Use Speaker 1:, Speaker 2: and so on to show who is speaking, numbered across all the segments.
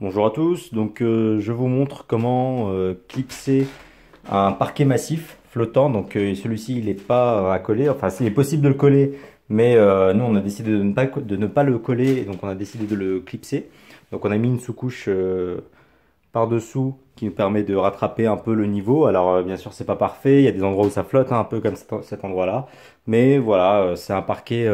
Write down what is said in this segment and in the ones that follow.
Speaker 1: Bonjour à tous, donc je vous montre comment clipser un parquet massif flottant. Donc celui-ci il n'est pas à coller, enfin il est possible de le coller, mais nous on a décidé de ne pas le coller, et donc on a décidé de le clipser. Donc on a mis une sous-couche par-dessous qui nous permet de rattraper un peu le niveau. Alors bien sûr c'est pas parfait, il y a des endroits où ça flotte, hein, un peu comme cet endroit-là. Mais voilà, c'est un parquet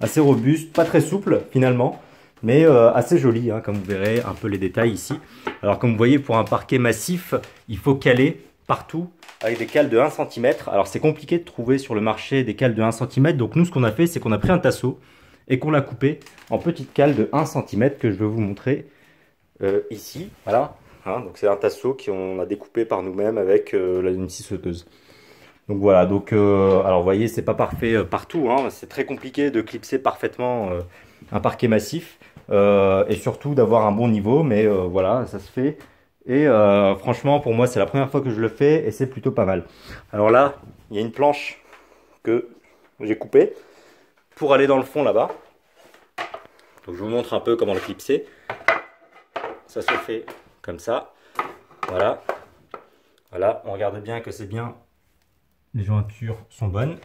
Speaker 1: assez robuste, pas très souple finalement, mais assez joli, hein, comme vous verrez un peu les détails ici. Alors comme vous voyez, pour un parquet massif, il faut caler partout avec des cales de 1 cm. Alors c'est compliqué de trouver sur le marché des cales de 1 cm, donc nous ce qu'on a fait, c'est qu'on a pris un tasseau et qu'on l'a coupé en petites cales de 1 cm que je vais vous montrer ici. Voilà, hein, donc c'est un tasseau qu'on a découpé par nous-mêmes avec une scie sauteuse. Donc voilà, donc alors vous voyez, c'est pas parfait partout, hein, c'est très compliqué de clipser parfaitement un parquet massif et surtout d'avoir un bon niveau, mais voilà, ça se fait. Et franchement, pour moi, c'est la première fois que je le fais et c'est plutôt pas mal. Alors là, il y a une planche que j'ai coupée pour aller dans le fond là-bas. Donc je vous montre un peu comment le clipser. Ça se fait comme ça. Voilà. Voilà, on regarde bien que c'est bien. Les jointures sont bonnes.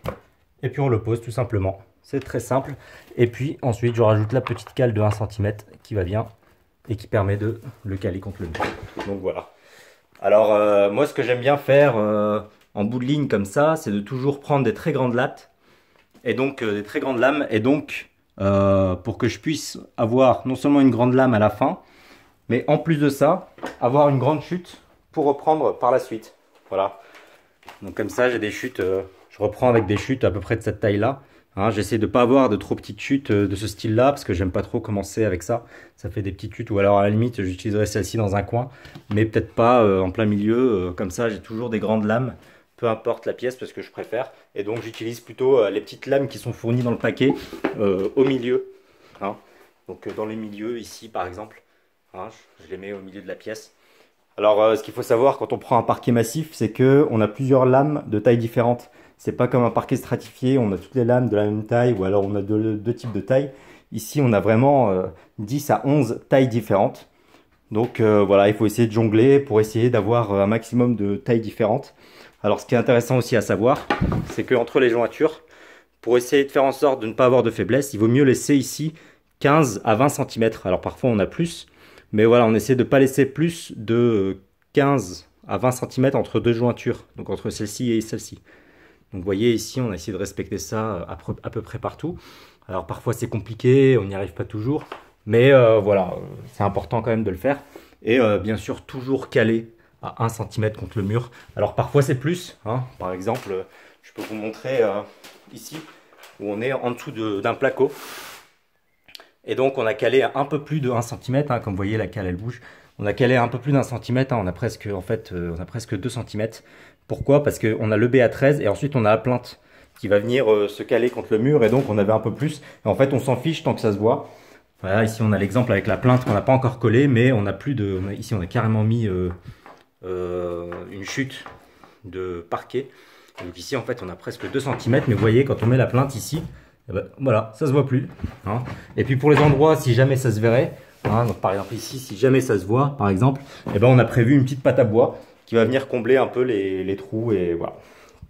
Speaker 1: Et puis on le pose tout simplement. C'est très simple. Et puis ensuite, je rajoute la petite cale de 1 cm qui va bien et qui permet de le caler contre le mur. Donc voilà. Alors moi, ce que j'aime bien faire en bout de ligne comme ça, c'est de toujours prendre des très grandes lattes et donc des très grandes lames. Et donc, pour que je puisse avoir non seulement une grande lame à la fin, mais en plus de ça, avoir une grande chute pour reprendre par la suite. Voilà. Donc comme ça, j'ai des chutes, je reprends avec des chutes à peu près de cette taille-là. Hein, j'essaie de ne pas avoir de trop petites chutes de ce style-là, parce que j'aime pas trop commencer avec ça. Ça fait des petites chutes, ou alors à la limite, j'utiliserai celle-ci dans un coin, mais peut-être pas en plein milieu. Comme ça, j'ai toujours des grandes lames, peu importe la pièce, parce que je préfère. Et donc j'utilise plutôt les petites lames qui sont fournies dans le paquet au milieu. Hein. Donc dans les milieux, ici par exemple, hein, je les mets au milieu de la pièce. Alors, ce qu'il faut savoir quand on prend un parquet massif, c'est que on a plusieurs lames de tailles différentes. C'est pas comme un parquet stratifié, on a toutes les lames de la même taille, ou alors on a deux types de tailles. Ici, on a vraiment 10 à 11 tailles différentes. Donc voilà, il faut essayer de jongler pour essayer d'avoir un maximum de tailles différentes. Alors, ce qui est intéressant aussi à savoir, c'est qu'entre les jointures, pour essayer de faire en sorte de ne pas avoir de faiblesse, il vaut mieux laisser ici 15 à 20 cm. Alors parfois, on a plus. Mais voilà, on essaie de ne pas laisser plus de 15 à 20 cm entre deux jointures, donc entre celle-ci et celle-ci. Donc vous voyez ici, on a essayé de respecter ça à peu près partout. Alors parfois c'est compliqué, on n'y arrive pas toujours, mais voilà, c'est important quand même de le faire. Et bien sûr, toujours caler à 1 cm contre le mur. Alors parfois c'est plus, hein. Par exemple, je peux vous montrer ici, où on est en dessous d'un placo. Et donc on a calé un peu plus de 1 cm, hein, comme vous voyez la cale elle bouge. On a calé un peu plus d'1 cm, hein, on a presque 2 cm. Pourquoi? Parce qu'on a le BA13 et ensuite on a la plainte qui va venir se caler contre le mur, et donc on avait un peu plus. Et en fait on s'en fiche tant que ça se voit. Voilà, ici on a l'exemple avec la plainte qu'on n'a pas encore collée, mais on a plus de. Ici on a carrément mis une chute de parquet. Donc ici en fait on a presque 2 cm, mais vous voyez quand on met la plainte ici, et ben, voilà, ça se voit plus. Hein. Et puis pour les endroits, si jamais ça se verrait, hein, donc par exemple ici, si jamais ça se voit, par exemple, et ben on a prévu une petite pâte à bois qui va venir combler un peu les trous, et voilà.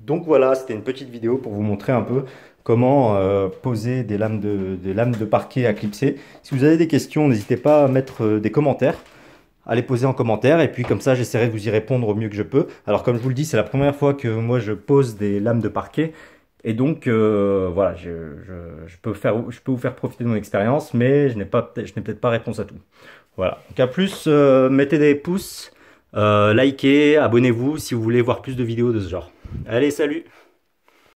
Speaker 1: Donc voilà, c'était une petite vidéo pour vous montrer un peu comment poser des lames de parquet à clipser. Si vous avez des questions, n'hésitez pas à mettre des commentaires, à les poser en commentaire, et puis comme ça j'essaierai de vous y répondre au mieux que je peux. Alors comme je vous le dis, c'est la première fois que moi je pose des lames de parquet. Et donc, voilà, je peux vous faire profiter de mon expérience, mais je n'ai peut-être pas réponse à tout. Voilà. Donc à plus, mettez des pouces, likez, abonnez-vous si vous voulez voir plus de vidéos de ce genre. Allez, salut!